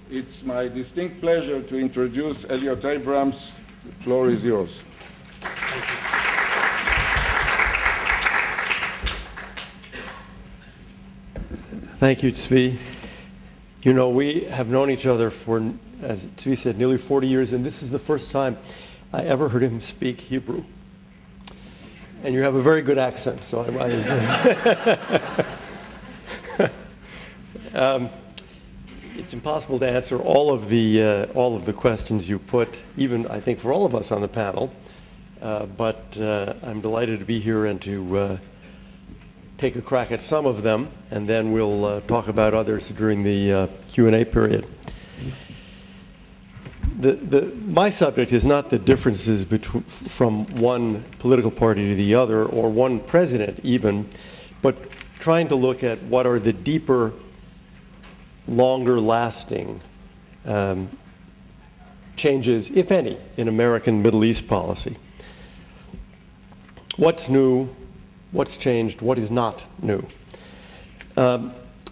It's my distinct pleasure to introduce Elliott Abrams. The floor is yours. Thank you, Tzvi. You know, we have known each other for, as Tzvi said, nearly 40 years, and this is the first time I ever heard him speak Hebrew. And you have a very good accent, so it's impossible to answer all of the questions you put, even I think for all of us on the panel. But I'm delighted to be here and to take a crack at some of them, and then we'll talk about others during the Q&A period. My subject is not the differences from one political party to the other, or one president even, but trying to look at what are the deeper, longer-lasting changes, if any, in American Middle East policy. What's new? What's changed? What is not new?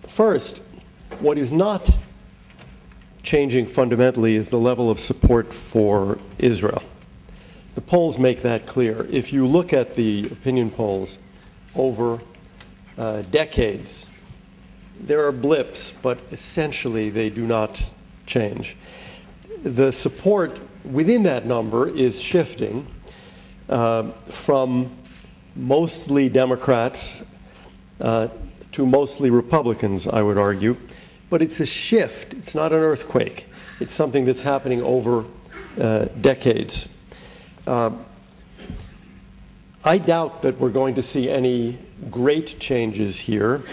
First, what is not changing fundamentally is the level of support for Israel. The polls make that clear. If you look at the opinion polls over decades, there are blips, but essentially they do not change. The support within that number is shifting from mostly Democrats to mostly Republicans, I would argue. But it's a shift. It's not an earthquake. It's something that's happening over decades. I doubt that we're going to see any great changes here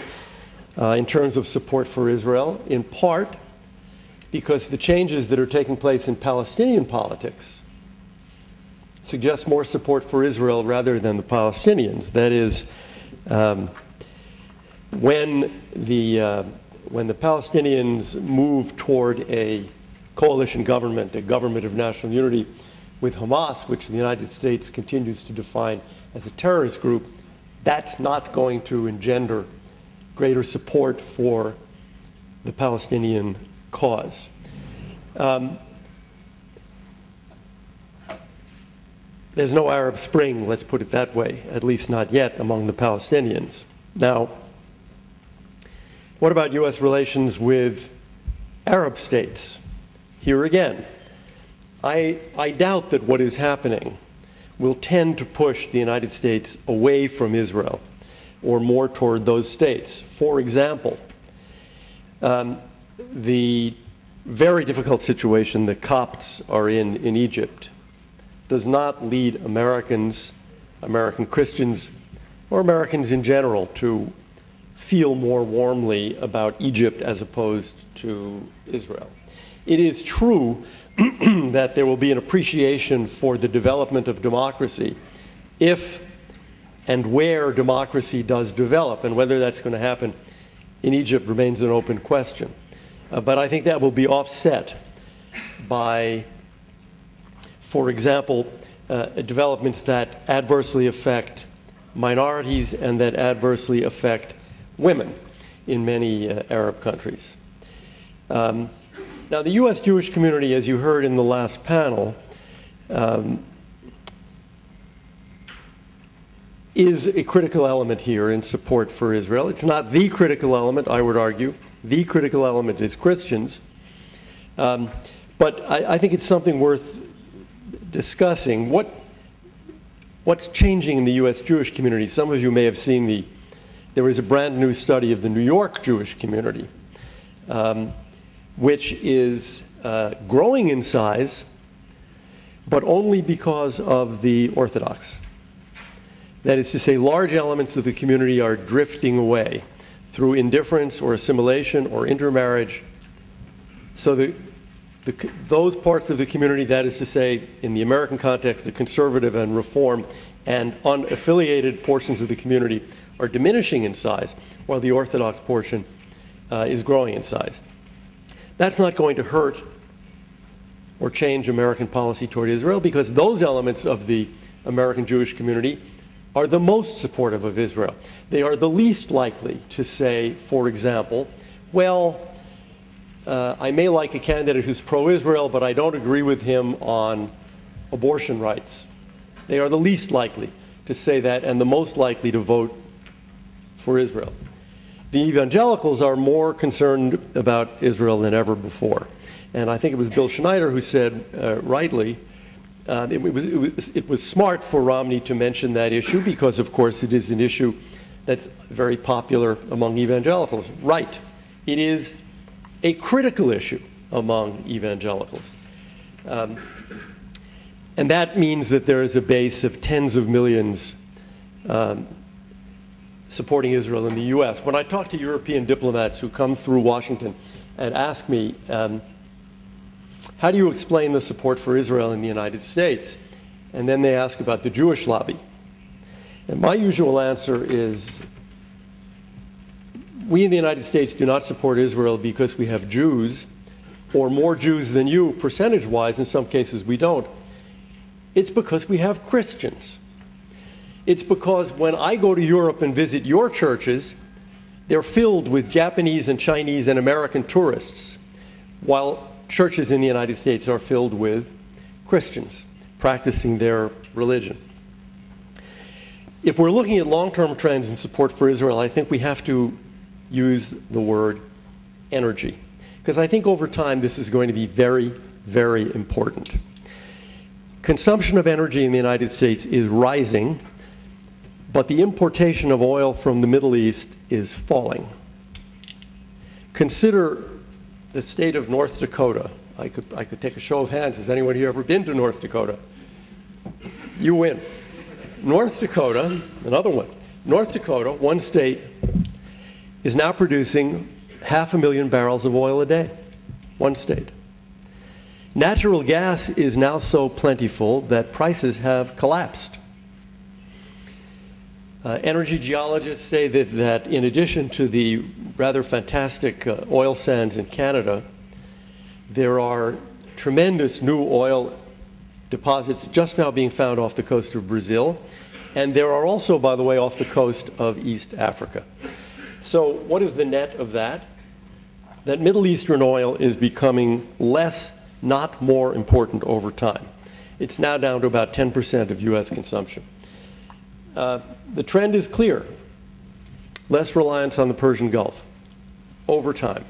in terms of support for Israel, in part because the changes that are taking place in Palestinian politics suggest more support for Israel rather than the Palestinians. That is, when the Palestinians move toward a coalition government, a government of national unity with Hamas, which the United States continues to define as a terrorist group, that's not going to engender greater support for the Palestinian cause. There's no Arab Spring, let's put it that way, at least not yet among the Palestinians. Now, what about U.S. relations with Arab states? Here again, I doubt that what is happening will tend to push the United States away from Israel or more toward those states. For example, the very difficult situation the Copts are in Egypt does not lead Americans, American Christians, or Americans in general to feel more warmly about Egypt as opposed to Israel. It is true that there will be an appreciation for the development of democracy if and where democracy does develop, and whether that's going to happen in Egypt remains an open question. But I think that will be offset by, for example, developments that adversely affect minorities and that adversely affect women in many Arab countries. Now, the U.S. Jewish community, as you heard in the last panel, is a critical element here in support for Israel. It's not the critical element, I would argue. The critical element is Christians. But I think it's something worth discussing. What's changing in the U.S. Jewish community? Some of you may have seen there was a brand new study of the New York Jewish community, which is growing in size, but only because of the Orthodox. That is to say, large elements of the community are drifting away through indifference or assimilation or intermarriage. So those parts of the community, that is to say, in the American context, the conservative and reform and unaffiliated portions of the community are diminishing in size, while the Orthodox portion is growing in size. That's not going to hurt or change American policy toward Israel, because those elements of the American Jewish community are the most supportive of Israel. They are the least likely to say, for example, well, I may like a candidate who's pro-Israel, but I don't agree with him on abortion rights. They are the least likely to say that and the most likely to vote for Israel. The evangelicals are more concerned about Israel than ever before. And I think it was Bill Schneider who said, rightly, it was smart for Romney to mention that issue because, of course, it is an issue that's very popular among evangelicals. Right. It is a critical issue among evangelicals. And that means that there is a base of tens of millions supporting Israel in the U.S. When I talk to European diplomats who come through Washington and ask me, how do you explain the support for Israel in the United States? And then they ask about the Jewish lobby. And my usual answer is, we in the United States do not support Israel because we have Jews, or more Jews than you, percentage-wise. In some cases we don't. It's because we have Christians. It's because when I go to Europe and visit your churches, they're filled with Japanese and Chinese and American tourists, while churches in the United States are filled with Christians practicing their religion. If we're looking at long-term trends in support for Israel, I think we have to use the word energy, because I think over time this is going to be very, very important. Consumption of energy in the United States is rising, but the importation of oil from the Middle East is falling. Consider the state of North Dakota. I could take a show of hands. Has anyone here ever been to North Dakota? You win. North Dakota, another one. North Dakota, one state, is now producing 500,000 barrels of oil a day. One state. Natural gas is now so plentiful that prices have collapsed. Energy geologists say that in addition to the rather fantastic oil sands in Canada, there are tremendous new oil deposits just now being found off the coast of Brazil, and there are also, by the way, off the coast of East Africa. So what is the net of that? That Middle Eastern oil is becoming less, not more important over time. It's now down to about 10% of U.S. consumption. The trend is clear. Less reliance on the Persian Gulf over time.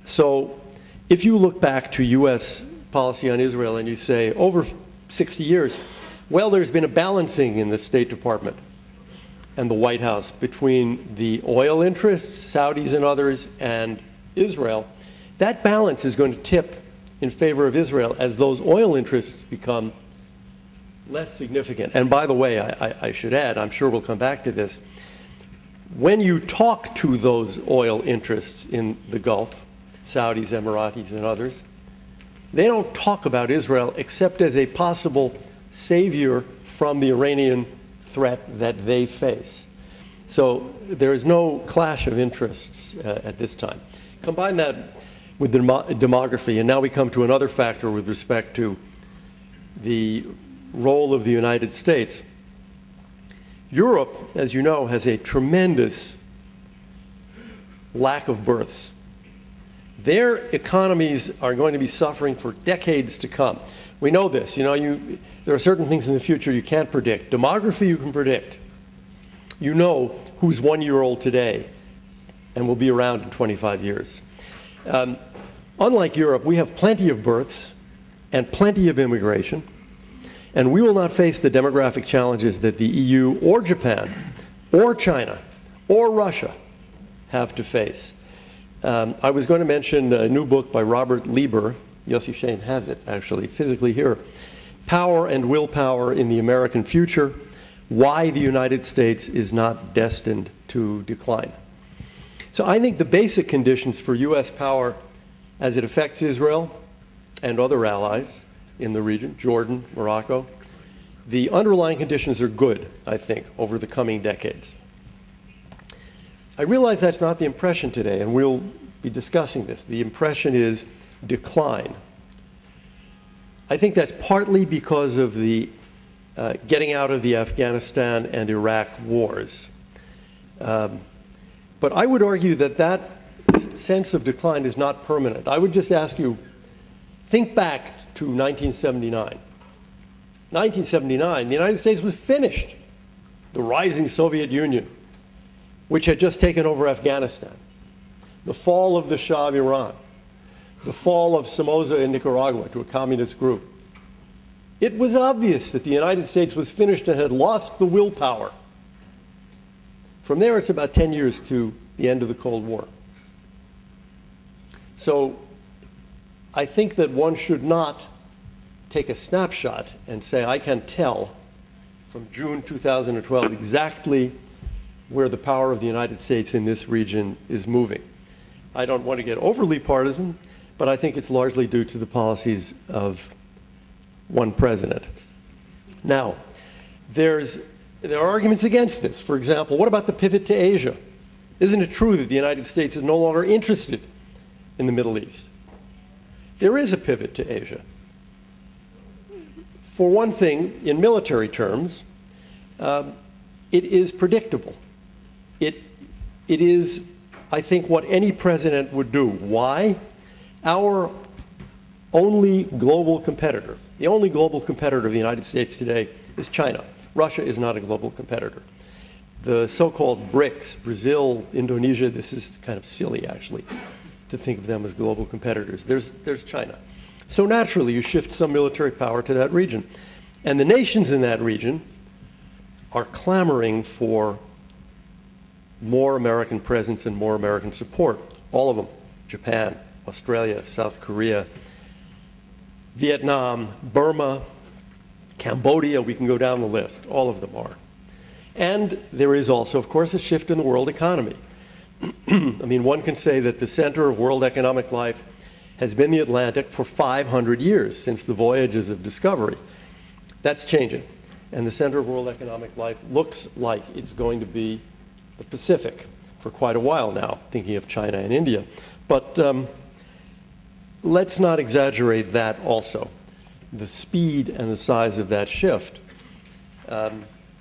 So if you look back to U.S. policy on Israel and you say, over 60 years, well, there's been a balancing in the State Department and the White House between the oil interests, Saudis and others, and Israel. That balance is going to tip in favor of Israel as those oil interests become less significant. And by the way, I should add, I'm sure we'll come back to this, when you talk to those oil interests in the Gulf, Saudis, Emiratis, and others, they don't talk about Israel except as a possible savior from the Iranian threat that they face. So there is no clash of interests at this time. Combine that with the demography, and now we come to another factor with respect to the role of the United States. Europe, as you know, has a tremendous lack of births. Their economies are going to be suffering for decades to come. We know this. You know, there are certain things in the future you can't predict. Demography you can predict. You know who's 1 year old today and will be around in 25 years. Unlike Europe, we have plenty of births and plenty of immigration, and we will not face the demographic challenges that the EU or Japan or China or Russia have to face. I was going to mention a new book by Robert Lieber. Yossi Shane has it, actually, physically here. Power and Willpower in the American Future, Why the United States is Not Destined to Decline. So I think the basic conditions for U.S. power as it affects Israel and other allies in the region, Jordan, Morocco, the underlying conditions are good, I think, over the coming decades. I realize that's not the impression today, and we'll be discussing this. The impression is decline. I think that's partly because of the getting out of the Afghanistan and Iraq wars. But I would argue that that sense of decline is not permanent. I would just ask you, think back to 1979. 1979, the United States was finished. The rising Soviet Union, which had just taken over Afghanistan, the fall of the Shah of Iran, the fall of Somoza in Nicaragua to a communist group. It was obvious that the United States was finished and had lost the willpower. From there, it's about 10 years to the end of the Cold War. So I think that one should not take a snapshot and say, I can tell from June 2012 exactly where the power of the United States in this region is moving. I don't want to get overly partisan, but I think it's largely due to the policies of one president. Now, there are arguments against this. For example, what about the pivot to Asia? Isn't it true that the United States is no longer interested in the Middle East? There is a pivot to Asia. For one thing, in military terms, it is predictable. It is, I think, what any president would do. Why? Our only global competitor, the only global competitor of the United States today is China. Russia is not a global competitor. The so-called BRICS, Brazil, Indonesia, this is kind of silly, actually, to think of them as global competitors. There's China. So naturally, you shift some military power to that region. And the nations in that region are clamoring for more American presence and more American support. All of them. Japan, Australia, South Korea, Vietnam, Burma, Cambodia, we can go down the list. All of them are. And there is also, of course, a shift in the world economy. I mean, one can say that the center of world economic life has been the Atlantic for 500 years, since the voyages of discovery. That's changing. And the center of world economic life looks like it's going to be the Pacific for quite a while now, thinking of China and India. But let's not exaggerate that also, the speed and the size of that shift. The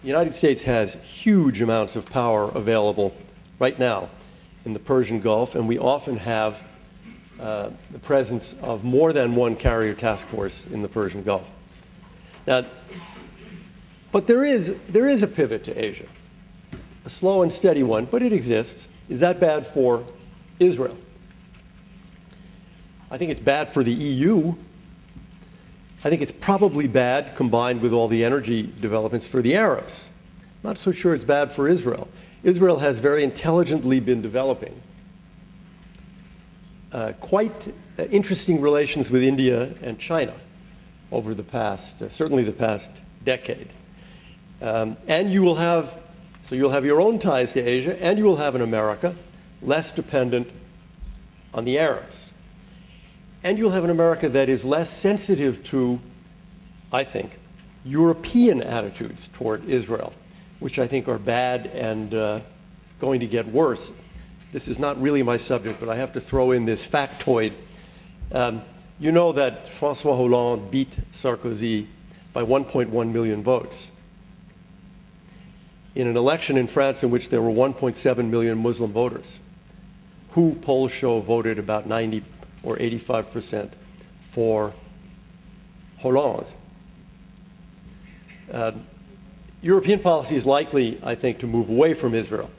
United States has huge amounts of power available right now in the Persian Gulf, and we often have the presence of more than one carrier task force in the Persian Gulf. Now, but there is a pivot to Asia, a slow and steady one, but it exists. Is that bad for Israel? I think it's bad for the EU. I think it's probably bad, combined with all the energy developments, for the Arabs. Not so sure it's bad for Israel. Israel has very intelligently been developing quite interesting relations with India and China over the past, certainly the past decade. And you will have, so you'll have your own ties to Asia, and you will have an America less dependent on the Arabs. And you'll have an America that is less sensitive to, I think, European attitudes toward Israel, which I think are bad and going to get worse. This is not really my subject, but I have to throw in this factoid. You know that François Hollande beat Sarkozy by 1.1 million votes in an election in France in which there were 1.7 million Muslim voters, who polls show voted about 90 or 85% for Hollande. European policy is likely, I think, to move away from Israel,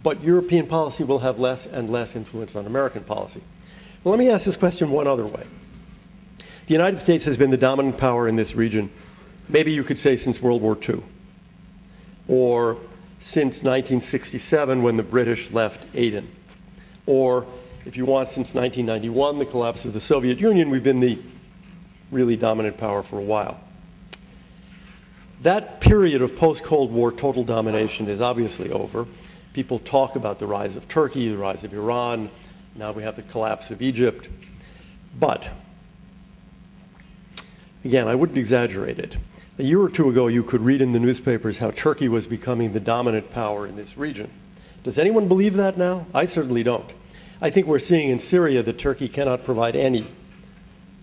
but European policy will have less and less influence on American policy. Well, let me ask this question one other way. The United States has been the dominant power in this region, maybe you could say since World War II, or since 1967 when the British left Aden, or if you want, since 1991, the collapse of the Soviet Union. We've been the really dominant power for a while. That period of post-Cold War total domination is obviously over. People talk about the rise of Turkey, the rise of Iran. Now we have the collapse of Egypt. But, again, I wouldn't exaggerate it. A year or two ago, you could read in the newspapers how Turkey was becoming the dominant power in this region. Does anyone believe that now? I certainly don't. I think we're seeing in Syria that Turkey cannot provide any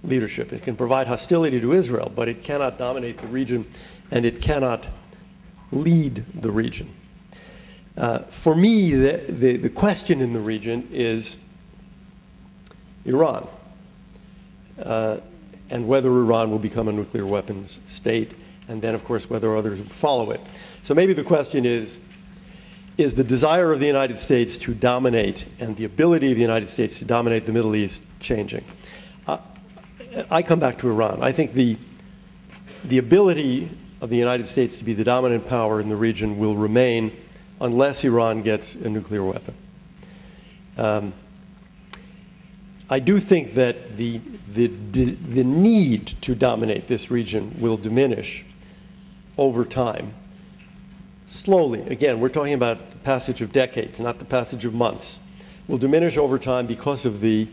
leadership. It can provide hostility to Israel, but it cannot dominate the region, and it cannot lead the region. For me, the question in the region is, Iran, and whether Iran will become a nuclear weapons state, and then, of course, whether others will follow it. So maybe the question is the desire of the United States to dominate and the ability of the United States to dominate the Middle East changing? I come back to Iran. I think the ability of the United States to be the dominant power in the region will remain unless Iran gets a nuclear weapon. I do think that the need to dominate this region will diminish over time, slowly. Again, we're talking about the passage of decades, not the passage of months. Will diminish over time because of the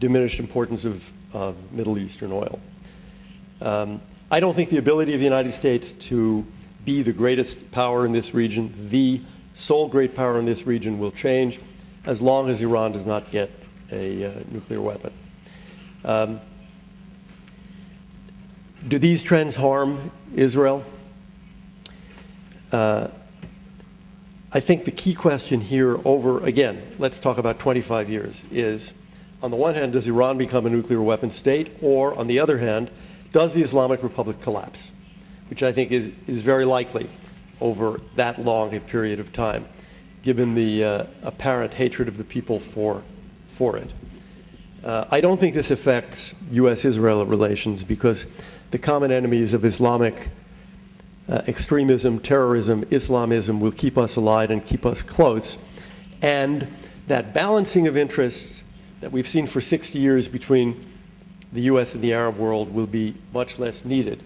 diminished importance of Middle Eastern oil. I don't think the ability of the United States to be the greatest power in this region, the sole great power in this region, will change as long as Iran does not get a nuclear weapon. Do these trends harm Israel? I think the key question here again, let's talk about 25 years, is on the one hand, does Iran become a nuclear weapon state? Or on the other hand, does the Islamic Republic collapse? Which I think is very likely over that long a period of time, given the apparent hatred of the people for it. I don't think this affects U.S.-Israel relations because the common enemies of Islamic extremism, terrorism, Islamism will keep us allied and keep us close. And that balancing of interests that we've seen for 60 years between the U.S. and the Arab world will be much less needed.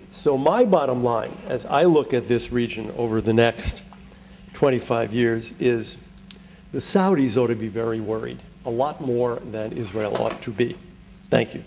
So my bottom line, as I look at this region over the next 25 years, is the Saudis ought to be very worried, a lot more than Israel ought to be. Thank you.